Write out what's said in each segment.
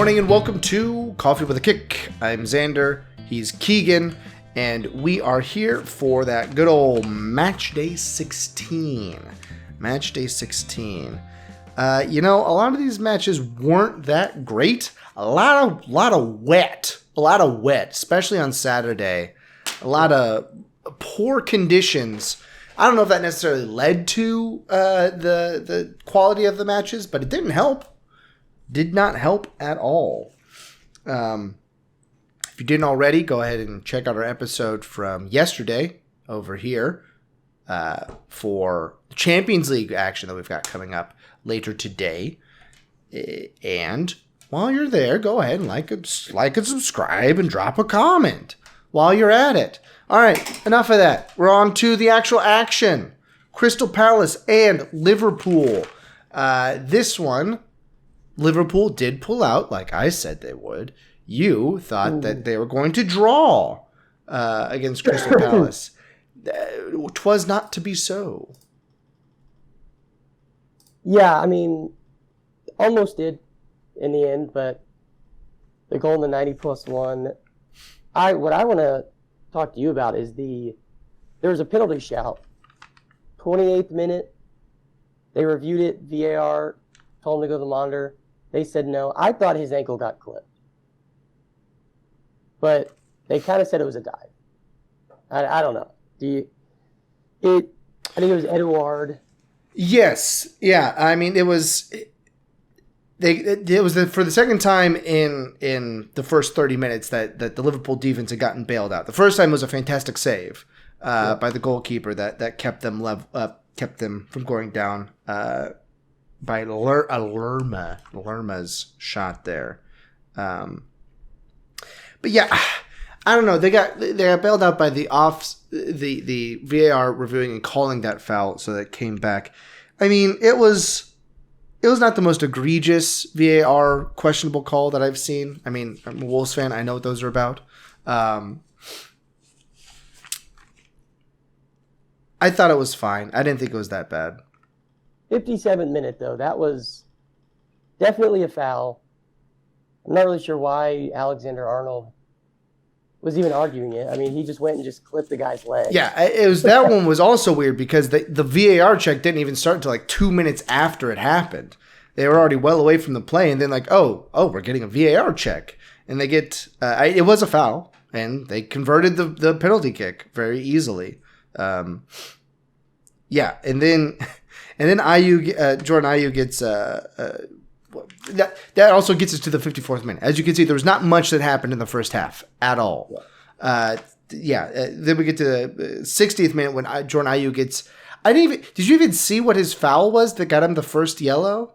morning and welcome to Coffee with a Kick. I'm Xander, he's Keegan, and we are here for that good old Matchday 16. Matchday 16. A lot of these matches weren't that great. A lot of wet, especially on Saturday. A lot of poor conditions. I don't know if that necessarily led to the quality of the matches, but it didn't help. Did not help at all. If you didn't already, go ahead and check out our episode from yesterday over here for the Champions League action that we've got coming up later today. And while you're there, go ahead and like and subscribe and drop a comment while you're at it. All right, enough of that. We're on to the actual action. Crystal Palace and Liverpool. This one, Liverpool did pull out, like I said they would. You thought that they were going to draw against Crystal Palace. 'Twas not to be so. Yeah, I mean, almost did in the end, but the goal in the 90+1. What I want to talk to you about is there was a penalty shout. 28th minute, they reviewed it, VAR, told him to go to the monitor. They said no. I thought his ankle got clipped. But they kind of said it was a dive. I don't know. I think it was Edouard. Yes. Yeah. I mean, it was for the second time in the first 30 minutes that the Liverpool defense had gotten bailed out. The first time was a fantastic save by the goalkeeper that kept them from going down by Lerma's shot there. But yeah, I don't know. They got bailed out by the VAR reviewing and calling that foul, so that came back. I mean, it was not the most egregious VAR questionable call that I've seen. I mean, I'm a Wolves fan. I know what those are about. I thought it was fine. I didn't think it was that bad. 57th minute, though. That was definitely a foul. I'm not really sure why Alexander-Arnold was even arguing it. I mean, he just went and just clipped the guy's leg. Yeah, that one was also weird because the VAR check didn't even start until like 2 minutes after it happened. They were already well away from the play, and then like, oh, we're getting a VAR check. And they get it was a foul, and they converted the penalty kick very easily. Yeah, and then Jordan Ayew gets that also gets us to the 54th minute. As you can see, there was not much that happened in the first half at all. Then we get to the 60th minute when Jordan Ayew gets. Did you even see what his foul was that got him the first yellow?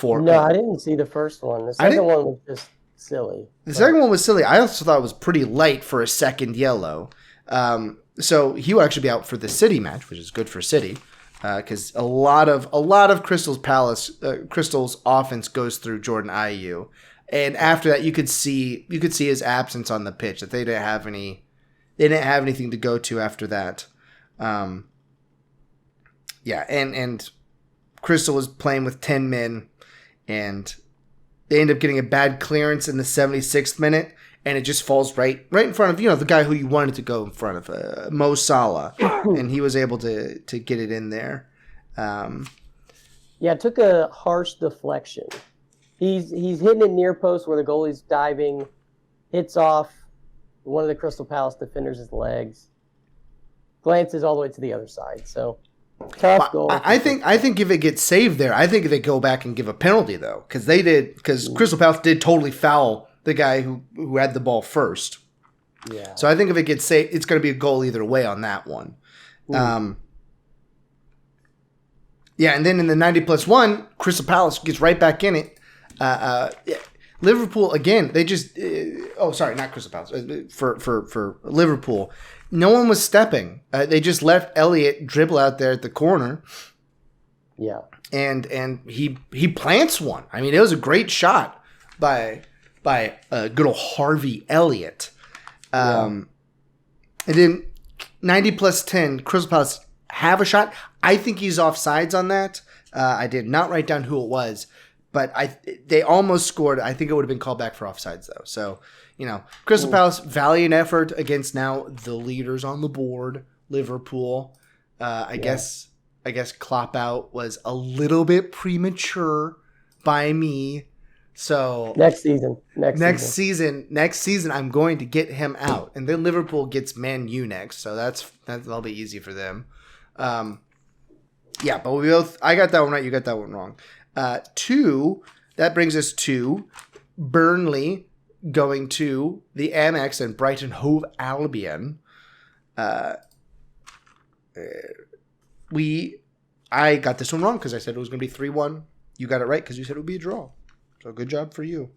No, I didn't see the first one. The second one was just silly. Second one was silly. I also thought it was pretty light for a second yellow. So he will actually be out for the City match, which is good for City. Because a lot of Crystal's offense goes through Jordan Ayew, and after that you could see his absence on the pitch, that they didn't have anything to go to after that. And Crystal was playing with 10 men, and they end up getting a bad clearance in the 76th minute, and it just falls right in front of the guy who you wanted to go in front of, Mo Salah, and he was able to get it in there. It took a harsh deflection. He's hitting it near post where the goalie's diving, hits off one of the Crystal Palace defenders' legs, glances all the way to the other side. So tough goal. I think if it gets saved there, I think they go back and give a penalty though, because Crystal Palace did totally foul the guy who had the ball first. Yeah. So I think if it gets saved, it's going to be a goal either way on that one. And then in the 90+1, Crystal Palace gets right back in it. Liverpool again. They just not Crystal Palace for Liverpool. No one was stepping. They just left Elliott dribble out there at the corner. Yeah, and he plants one. I mean, it was a great shot by good old Harvey Elliott. And then 90+10, Crystal Palace have a shot. I think he's offsides on that. I did not write down who it was, But they almost scored. I think it would have been called back for offsides, though. So, Crystal Palace, valiant effort against now the leaders on the board, Liverpool. I guess Klopp out was a little bit premature by me. So next season, I'm going to get him out, and then Liverpool gets Man U next. So that'll be easy for them. But I got that one right. You got that one wrong. 2, that brings us to Burnley going to the Amex and Brighton Hove Albion. I got this one wrong because I said it was going to be 3-1. You got it right because you said it would be a draw. So good job for you.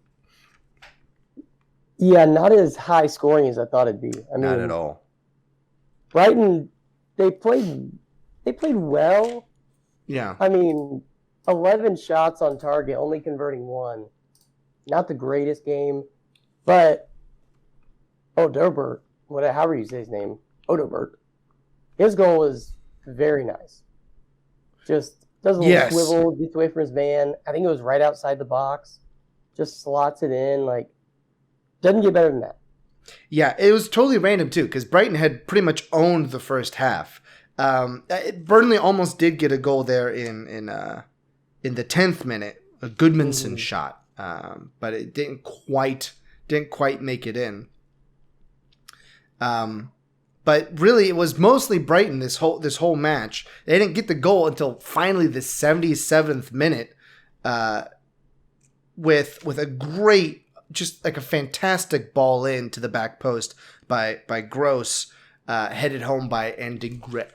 Yeah, not as high scoring as I thought it'd be. Not at all. Brighton, they played well. Yeah. 11 shots on target, only converting 1. Not the greatest game, but Odobert, however you say his name, Odobert, his goal was very nice. Just does a little swivel, gets away from his man. I think it was right outside the box. Just slots it in. Doesn't get better than that. Yeah, it was totally random too, because Brighton had pretty much owned the first half. Burnley almost did get a goal there in the 10th minute, a Goodmanson shot, but it didn't quite make it in. But really, it was mostly Brighton this whole match. They didn't get the goal until finally the 77th minute, with a great, just like a fantastic ball in to the back post by Gross, headed home by Adingra.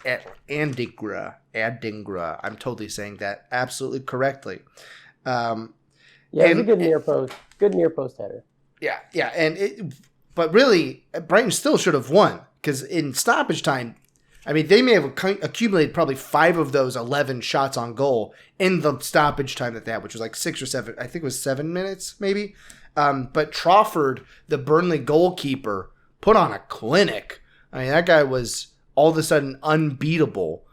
I'm totally saying that absolutely correctly. It was a good near post header. Yeah, but really, Brighton still should have won. Because in stoppage time, they may have accumulated probably 5 of those 11 shots on goal in the stoppage time that they had, which was like 6 or 7. I think it was 7 minutes, maybe. But Trafford, the Burnley goalkeeper, put on a clinic. That guy was all of a sudden unbeatable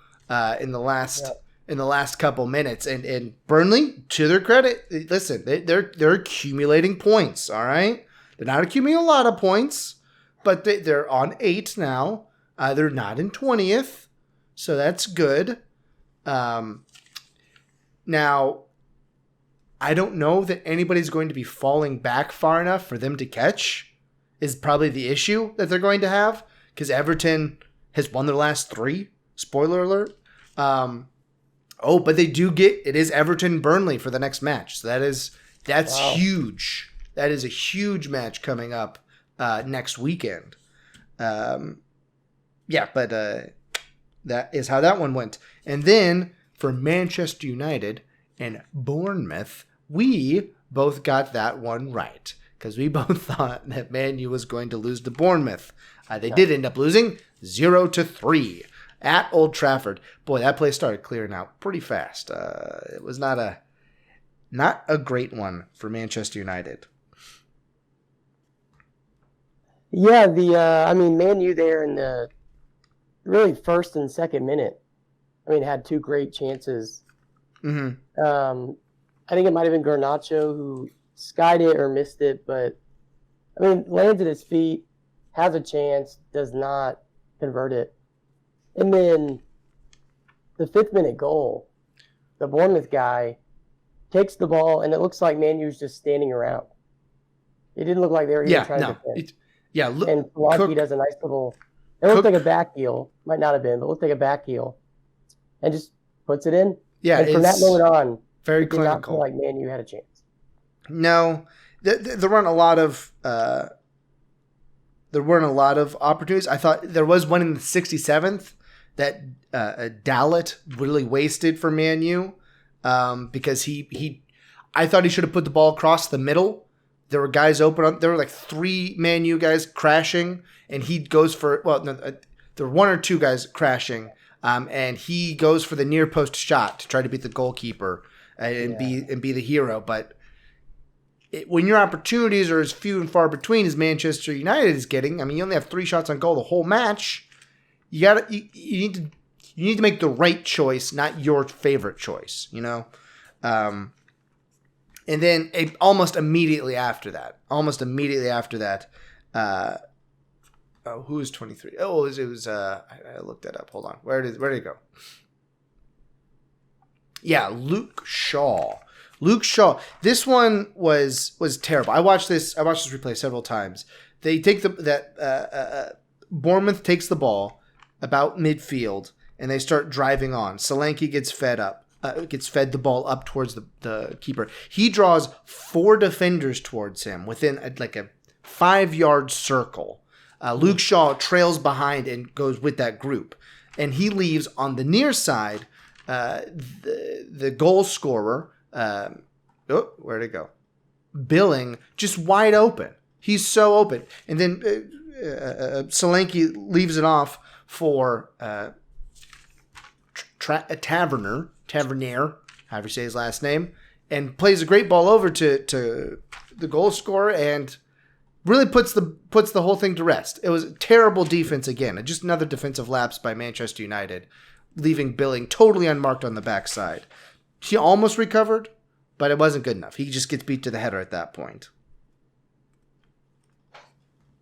in the last couple minutes. And Burnley, to their credit, listen, they're accumulating points. All right, they're not accumulating a lot of points. But they're on 8 now. They're not in 20th. So that's good. Now, I don't know that anybody's going to be falling back far enough for them to catch, is probably the issue that they're going to have. Because Everton has won their last 3. Spoiler alert. But they do it is Everton-Burnley for the next match. So that's huge. That is a huge match coming up. Next weekend. But that is how that one went. And then for Manchester United and Bournemouth, we both got that one right. Because we both thought that Man U was going to lose to Bournemouth. They did end up losing 0-3 at Old Trafford. Boy, that place started clearing out pretty fast. It was not a great one for Manchester United. Yeah, Man U there in the really first and second minute, had 2 great chances. Mm-hmm. I think it might have been Garnacho who skied it or missed it, but lands at his feet, has a chance, does not convert it. And then the 5th minute goal, the Bournemouth guy takes the ball, and it looks like Man U's just standing around. It didn't look like they were even trying to defend. And Polanski does a nice little. It looked like a back heel, might not have been, but it looked like a back heel, and just puts it in. Yeah, and from that moment on, very it did not clinical. feel like Man U had a chance. No, there weren't a lot of. There weren't a lot of opportunities. I thought there was one in the 67th that Dallet really wasted for Man U, because I thought he should have put the ball across the middle. There were guys open. There were like 3 Man U guys crashing, and he goes for there were 1 or 2 guys crashing, and he goes for the near post shot to try to beat the goalkeeper and be the hero. But when your opportunities are as few and far between as Manchester United is getting, you only have 3 shots on goal the whole match. You need to make the right choice, not your favorite choice. And then almost immediately after that, who was 23? Oh, it was I looked that up. Hold on. Where did it go? Yeah, Luke Shaw. This one was terrible. I watched this replay several times. They take Bournemouth takes the ball about midfield and they start driving on. Solanke gets fed the ball up towards the keeper. He draws 4 defenders towards him within a 5-yard circle. Luke Shaw trails behind and goes with that group. And he leaves on the near side the goal scorer. Where'd it go? Billing, just wide open. He's so open. And then Solanke leaves it off for a Tavernier, however you say his last name, and plays a great ball over to the goal scorer and really puts the whole thing to rest. It was terrible defense again. Just another defensive lapse by Manchester United, leaving Billing totally unmarked on the backside. He almost recovered, but it wasn't good enough. He just gets beat to the header at that point.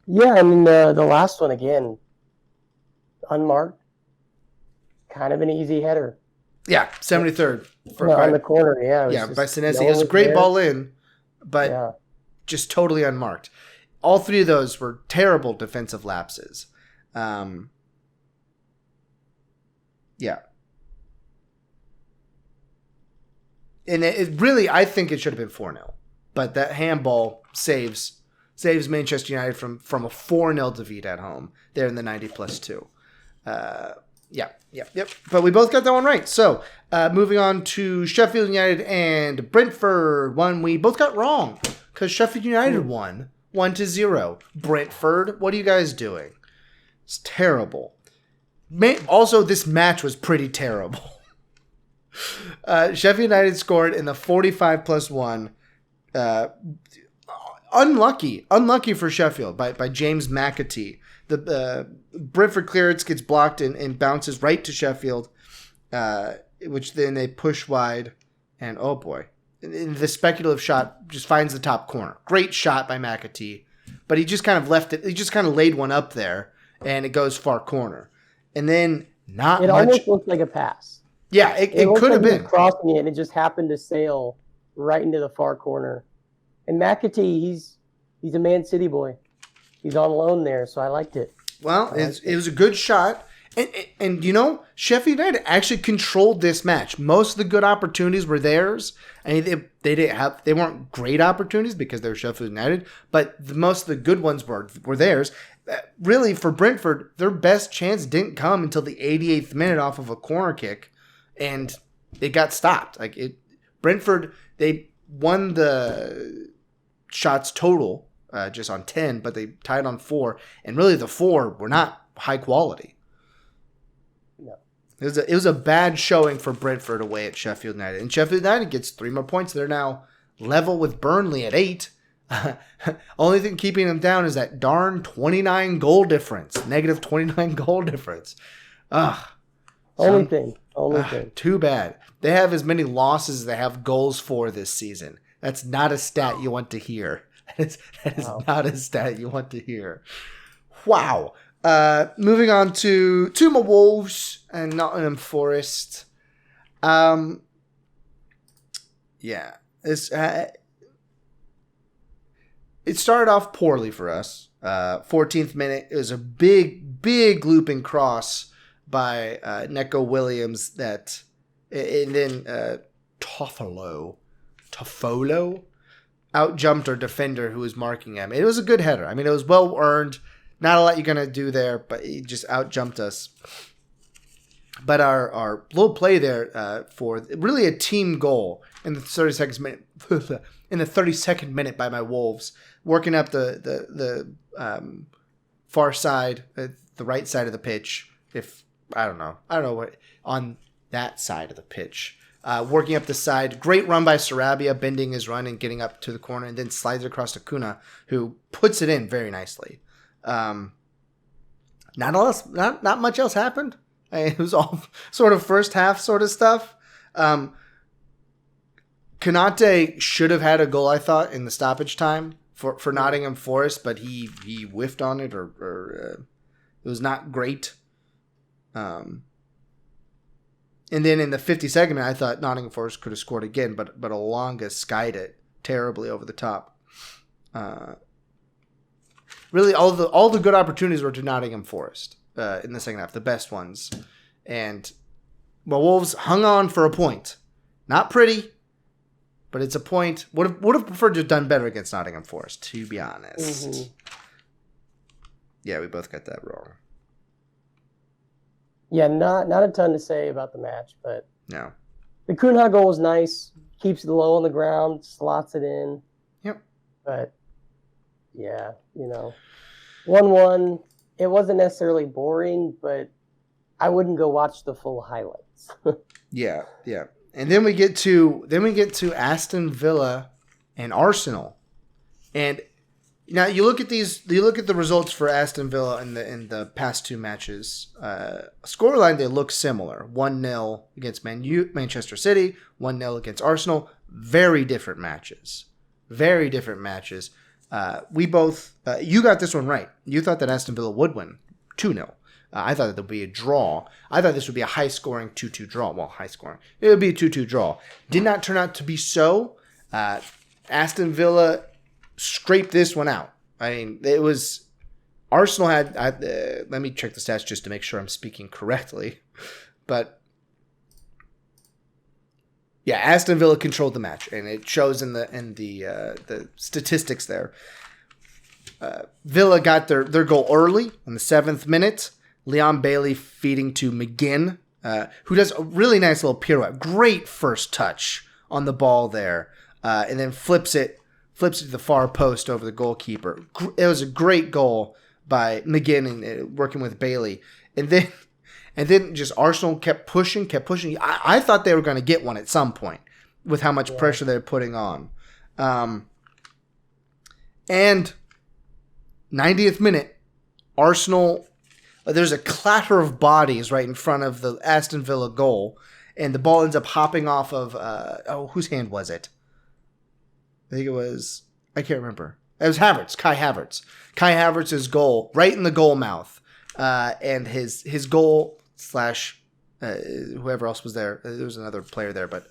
Yeah, I mean, the last one, again, unmarked, kind of an easy header. Yeah, 73rd. On the corner, yeah. By Senesi. It was a great ball in, but just totally unmarked. All 3 of those were terrible defensive lapses. Yeah. And it really, I think it should have been 4-0. But that handball saves Manchester United from a 4-0 defeat at home there in the 90+2. Yep. But we both got that one right. So moving on to Sheffield United and Brentford, one we both got wrong because Sheffield United won 1-0. Brentford, what are you guys doing? It's terrible. Also, this match was pretty terrible. Sheffield United scored in the 45+1. Unlucky for Sheffield by James McAtee. The Brentford clearance gets blocked and bounces right to Sheffield, which then they push wide, and oh boy, and the speculative shot just finds the top corner. Great shot by McAtee, but he just kind of left it. He just kind of laid one up there, and it goes far corner, and then it almost looked like a pass. Yeah, it could have been crossing it, and it just happened to sail right into the far corner. And McAtee, he's a Man City boy. He's on loan there, so I liked it. Well, it was a good shot. And you know, Sheffield United actually controlled this match. Most of the good opportunities were theirs. I mean, they weren't great opportunities because they were Sheffield United, but most of the good ones were theirs. Really, for Brentford, their best chance didn't come until the 88th minute off of a corner kick, and it got stopped. Brentford, they won the shots total just on 10, but they tied on 4, and really the 4 were not high quality. No. It was a bad showing for Brentford away at Sheffield United, and Sheffield United gets 3 more points. They're now level with Burnley at 8. Only thing keeping them down is that darn 29 goal difference, negative 29 goal difference. Only thing. Too bad. They have as many losses as they have goals for this season. That's not a stat you want to hear. That is not a stat you want to hear. Wow. Moving on to my Wolves and Nottingham Forest. Yeah. It started off poorly for us. 14th minute, it was a big looping cross by Neco Williams and then Toffolo out-jumped our defender who was marking him. It was a good header. I mean, it was well-earned. Not a lot you're going to do there, but he just out-jumped us. But our little play there for really a team goal in the 32nd minute, in the 32nd minute by my Wolves, working up the far side, the right side of the pitch. I don't know what on that side of the pitch. Working up the side, great run by Sarabia, bending his run and getting up to the corner, and then slides across to Kuna, who puts it in very nicely. Not much else happened. It was all sort of first half sort of stuff. Konate should have had a goal, I thought, in the stoppage time for Nottingham Forest, but he whiffed on it or it was not great. And then in the 52nd minute, I thought Nottingham Forest could have scored again, but Alonga skied it terribly over the top. Really, all the good opportunities were to Nottingham Forest in the second half, the best ones. And Wolves hung on for a point. Not pretty, but it's a point. Would have preferred to have done better against Nottingham Forest, to be honest. Mm-hmm. Yeah, we both got that wrong. Yeah, not a ton to say about the match, but no. The Cunha goal was nice. Keeps it low on the ground, slots it in. Yep. But yeah, 1-1. It wasn't necessarily boring, but I wouldn't go watch the full highlights. Yeah. And then we get to Aston Villa and Arsenal. And now you look at the results for Aston Villa in the past two matches. Scoreline, they look similar. 1-0 against Manchester City, 1-0 against Arsenal. Very different matches. We both you got this one right. You thought that Aston Villa would win 2-0. I thought that there would be a draw. I thought this would be a high-scoring 2-2 draw. Well, high-scoring. It would be a 2-2 draw. Did not turn out to be so. Aston Villa scraped this one out. I mean, it was... Arsenal had... let me check the stats just to make sure I'm speaking correctly. But... yeah, Aston Villa controlled the match, and it shows in the statistics there. Villa got their goal early in the 7th minute. Leon Bailey feeding to McGinn, who does a really nice little pirouette. Great first touch on the ball there, and then flips it to the far post over the goalkeeper. It was a great goal by McGinn and working with Bailey, and then just Arsenal kept pushing. I thought they were going to get one at some point with how much pressure they're putting on. And 90th minute, Arsenal, there's a clatter of bodies right in front of the Aston Villa goal, and the ball ends up hopping off of, whose hand was it? I think it was, I can't remember. It was Havertz, Kai Havertz. Kai Havertz's goal, right in the goal mouth. And his goal / whoever else was there, there was another player there, but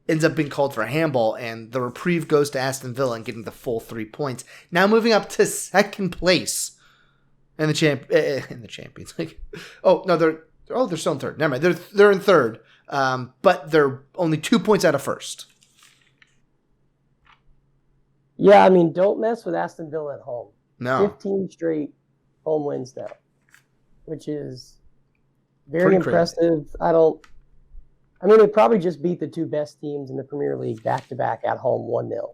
ends up being called for a handball, and the reprieve goes to Aston Villa and getting the full 3 points. Now moving up to second place in the Champions League. They're still in third. Never mind, they're in third, but they're only 2 points out of first. Yeah, I mean, don't mess with Aston Villa at home. No. 15 straight home wins now, which is very impressive. They probably just beat the two best teams in the Premier League back-to-back at home 1-0.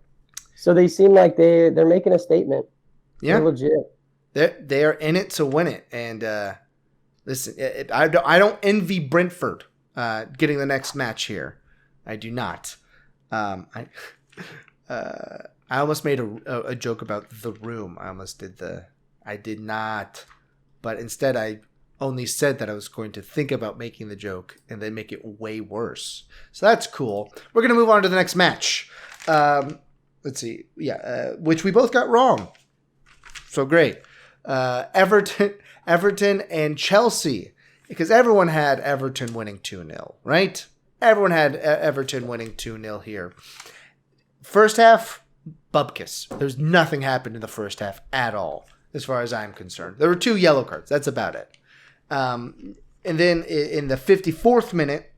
So they seem like they're making a statement. Yeah. They're legit. They're in it to win it. And listen, I don't envy Brentford getting the next match here. I do not. I almost made a joke about The Room. I did not. But instead I only said that I was going to think about making the joke and then make it way worse. So that's cool. We're going to move on to the next match. Let's see. Yeah, which we both got wrong. So great. Everton and Chelsea. Because everyone had Everton winning 2-0, right? Everyone had Everton winning 2-0 here. First half, bupkis. There's nothing happened in the first half at all, as far as I'm concerned. There were 2 yellow cards. That's about it. And then in the 54th minute,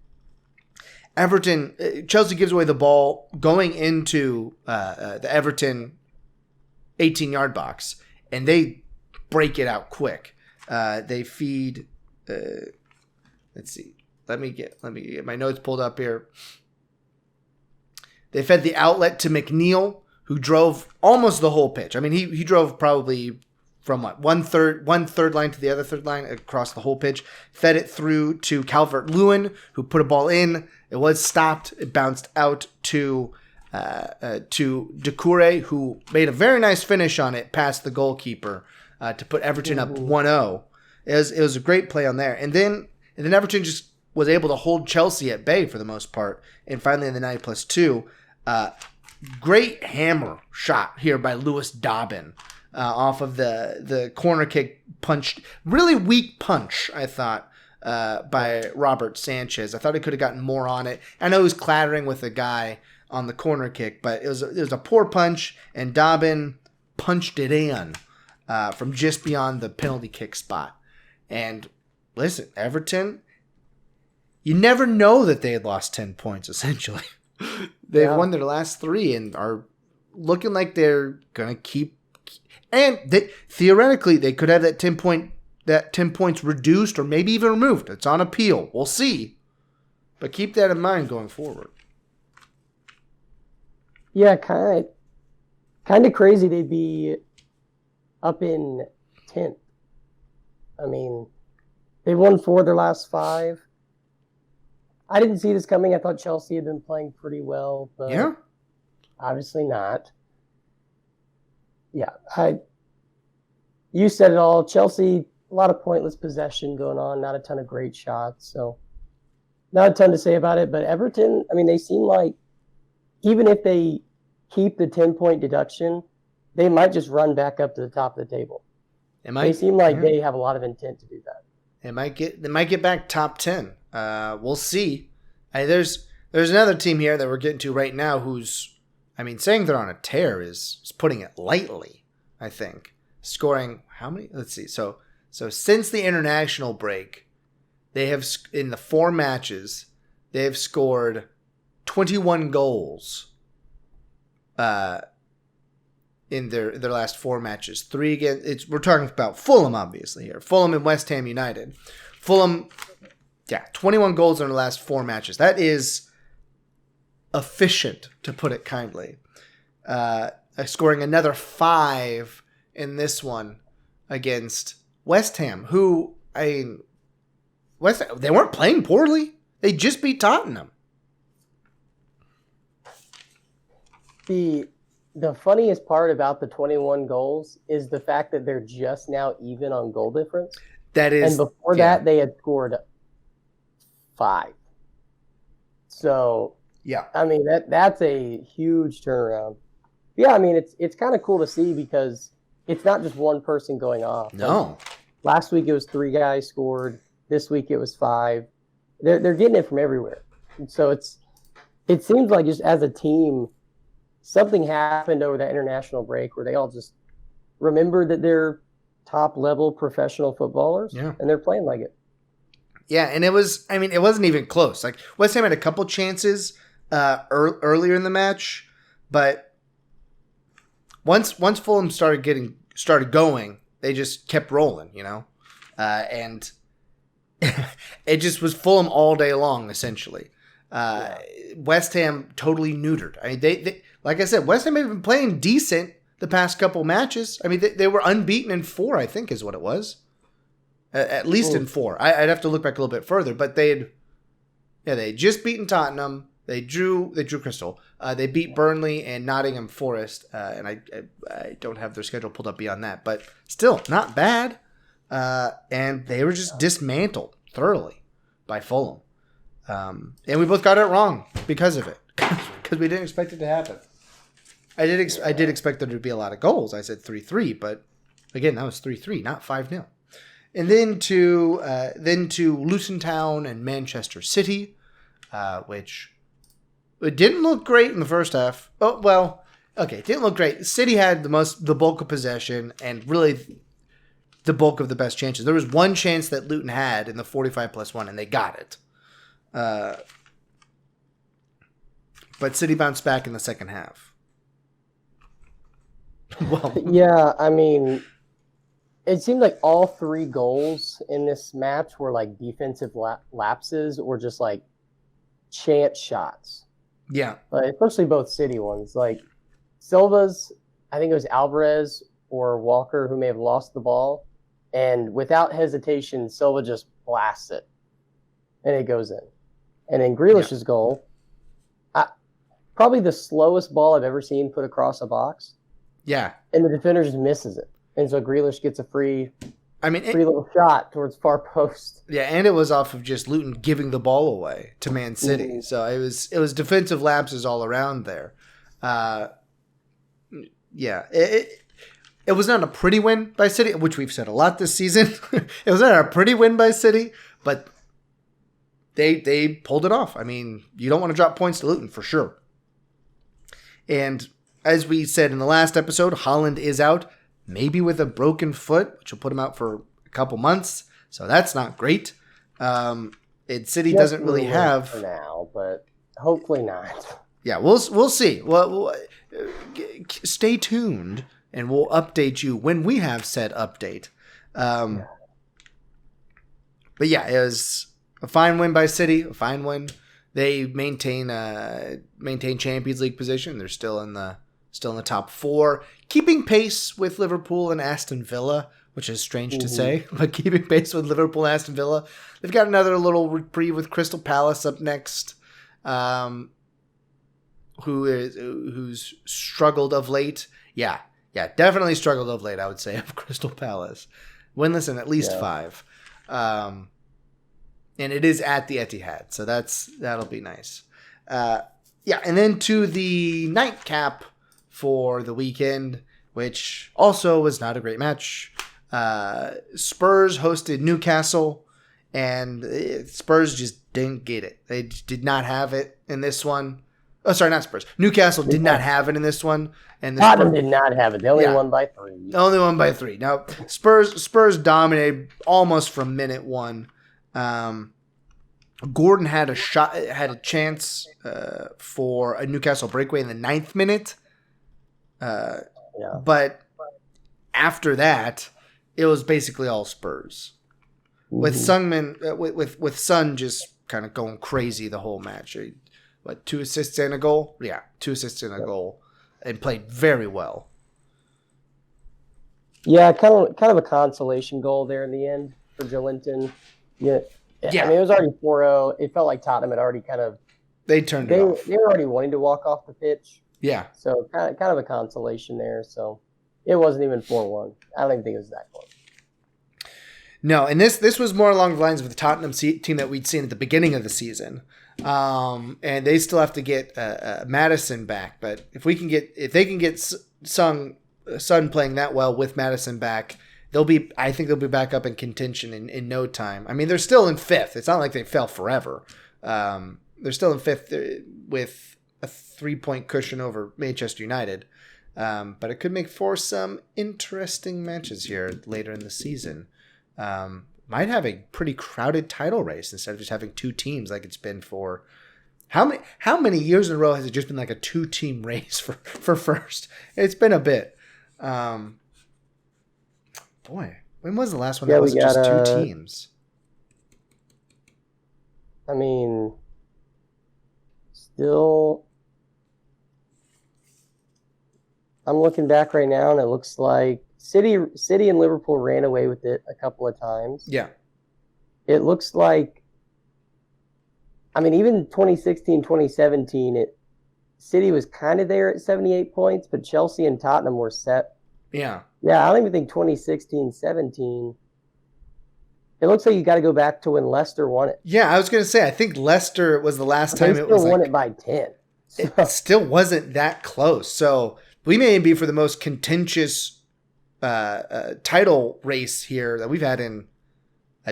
Chelsea gives away the ball going into the Everton 18-yard box, and they break it out quick. They feed. Let's see. Let me get my notes pulled up here. They fed the outlet to McNeil, who drove almost the whole pitch. I mean, he drove probably from one third line to the other third line across the whole pitch. Fed it through to Calvert-Lewin, who put a ball in. It was stopped. It bounced out to Doucouré, who made a very nice finish on it past the goalkeeper to put Everton up 1-0. It was a great play on there. And then Everton just was able to hold Chelsea at bay for the most part. And finally in the 90+2, great hammer shot here by Lewis Dobbin off of the corner kick punched. Really weak punch, I thought, by Robert Sanchez. I thought he could have gotten more on it. I know he was clattering with the guy on the corner kick, but it was a poor punch, and Dobbin punched it in from just beyond the penalty kick spot. And listen, Everton, you never know that they had lost 10 points, essentially. They've won their last 3 and are looking like they're going to keep. And theoretically, they could have that 10 points reduced or maybe even removed. It's on appeal. We'll see. But keep that in mind going forward. Yeah, kind of crazy they'd be up in 10th. I mean, they won 4 of their last 5. I didn't see this coming. I thought Chelsea had been playing pretty well, but obviously not. Yeah, you said it all. Chelsea, a lot of pointless possession going on, not a ton of great shots, so not a ton to say about it. But Everton, I mean, they seem like even if they keep the 10-point deduction, they might just run back up to the top of the table. They seem like they have a lot of intent to do that. They might get back top 10. We'll see. There's another team here that we're getting to right now who's, I mean, saying they're on a tear is putting it lightly, I think. Scoring how many? Let's see. So since the international break, they have, in the 4 matches, they have scored 21 goals in their last 4 matches. 3 against, we're talking about Fulham, obviously, here. Fulham and West Ham United. Fulham, 21 goals in the last 4 matches. That is efficient, to put it kindly. Scoring another 5 in this one against West Ham, who, I mean, they weren't playing poorly. They just beat Tottenham. The funniest part about the 21 goals is the fact that they're just now even on goal difference. That is, and before that, they had scored 5. So, I mean, that's a huge turnaround. Yeah, I mean, it's kind of cool to see because it's not just one person going off. No. Like, last week it was 3 guys scored. This week it was 5. They're getting it from everywhere. And so it seems like just as a team, something happened over that international break where they all just remembered that they're top-level professional footballers, and they're playing like it. Yeah, and it wasn't even close. Like, West Ham had a couple chances earlier in the match, but once Fulham started going, they just kept rolling, you know? And it just was Fulham all day long, essentially. West Ham totally neutered. I mean, they like I said, West Ham have been playing decent the past couple matches. I mean, they were unbeaten in 4, I think is what it was. At least in 4. I'd have to look back a little bit further, but they had just beaten Tottenham. They drew Crystal. They beat Burnley and Nottingham Forest, and I don't have their schedule pulled up beyond that, but still not bad. And they were just dismantled thoroughly by Fulham. And we both got it wrong because of it, because we didn't expect it to happen. I did expect there to be a lot of goals. I said 3-3, but again, that was 3-3, not 5-0. And then to Lutontown and Manchester City, which it didn't look great in the first half. Oh well, okay, it didn't look great. City had the bulk of possession and really the bulk of the best chances. There was one chance that Luton had in the 45+1, and they got it. But City bounced back in the second half. Well, yeah, I mean, it seemed like all 3 goals in this match were like defensive lapses or just like chance shots. Yeah. Especially both City ones. Like Silva's, I think it was Alvarez or Walker who may have lost the ball. And without hesitation, Silva just blasts it. And it goes in. And then Grealish's goal, probably the slowest ball I've ever seen put across a box. Yeah. And the defender just misses it. And so Grealish gets a free I mean, pretty little shot towards far post. Yeah, and it was off of just Luton giving the ball away to Man City. Mm-hmm. So it was defensive lapses all around there. It was not a pretty win by City, which we've said a lot this season. It was not a pretty win by City, but they pulled it off. I mean, you don't want to drop points to Luton for sure. And as we said in the last episode, Haaland is out, maybe with a broken foot, which will put him out for a couple months. So that's not great. City doesn't really have for now, but hopefully not. Yeah, we'll see. Well, stay tuned, and we'll update you when we have said update. But yeah, it was a fine win by City. A fine win. They maintain Champions League position. They're still in the top 4, keeping pace with Liverpool and Aston Villa, which is strange to say, but keeping pace with Liverpool and Aston Villa. They've got another little reprieve with Crystal Palace up next, who's struggled of late. Yeah, definitely struggled of late, I would say, of Crystal Palace. Winless in at least 5. And it is at the Etihad, so that'll be nice. And then to the nightcap for the weekend, which also was not a great match. Spurs hosted Newcastle, and Spurs just didn't get it. They did not have it in this one. Oh, sorry, not Spurs. Newcastle did not have it in this one. And Tottenham did not have it. They only won by 3. Only won by 3. Now, Spurs dominated almost from minute 1. Gordon had a chance for a Newcastle breakaway in the 9th minute. But after that, it was basically all Spurs. With Sungman, with Son just kind of going crazy the whole match. 2 assists and a goal? Yeah, 2 assists and a goal, and played very well. Yeah, kind of a consolation goal there in the end for Joelinton. Yeah. I mean, it was already 4-0. It felt like Tottenham had already they turned it off. They were already wanting to walk off the pitch. Yeah. So kind of a consolation there. So it wasn't even 4-1. I don't even think it was that close. No, and this was more along the lines of the Tottenham team that we'd seen at the beginning of the season. And they still have to get Maddison back, but if they can get Son playing that well with Maddison back, I think they'll be back up in contention in no time. I mean, they're still in 5th. It's not like they fell forever. They're still in 5th with a 3-point cushion over Manchester United. But it could make for some interesting matches here later in the season. Might have a pretty crowded title race instead of just having 2 teams like it's been for how many years in a row has it just been like a 2-team race for first? It's been a bit. Boy, when was the last one that was just 2 teams? I mean, still, I'm looking back right now, and it looks like City and Liverpool ran away with it a couple of times. Yeah. It looks like, I mean, even 2016, 2017, City was kind of there at 78 points, but Chelsea and Tottenham were set. Yeah. Yeah, I don't even think 2016, 17. It looks like you got to go back to when Leicester won it. Yeah, I was going to say, I think Leicester was the last time it was won it by 10. So. It still wasn't that close. So we may be for the most contentious title race here that we've had in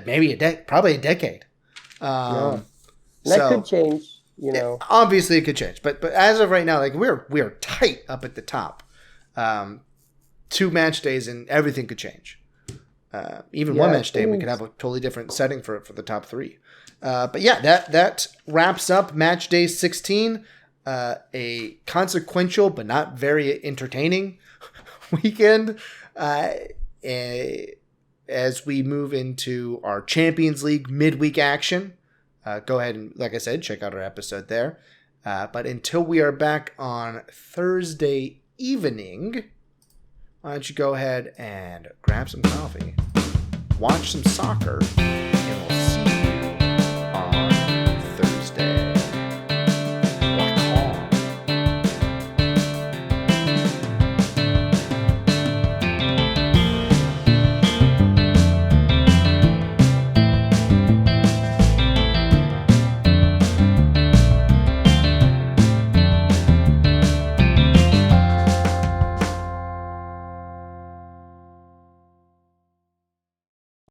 maybe probably a decade. That could change, Obviously, it could change, but as of right now, like we are tight up at the top. 2 match days and everything could change. Even one match day, we could have a totally different setting for the top 3. But yeah, that wraps up match day 16. A consequential but not very entertaining weekend. As we move into our Champions League midweek action, go ahead and, like I said, check out our episode there. But until we are back on Thursday evening, why don't you go ahead and grab some coffee, watch some soccer,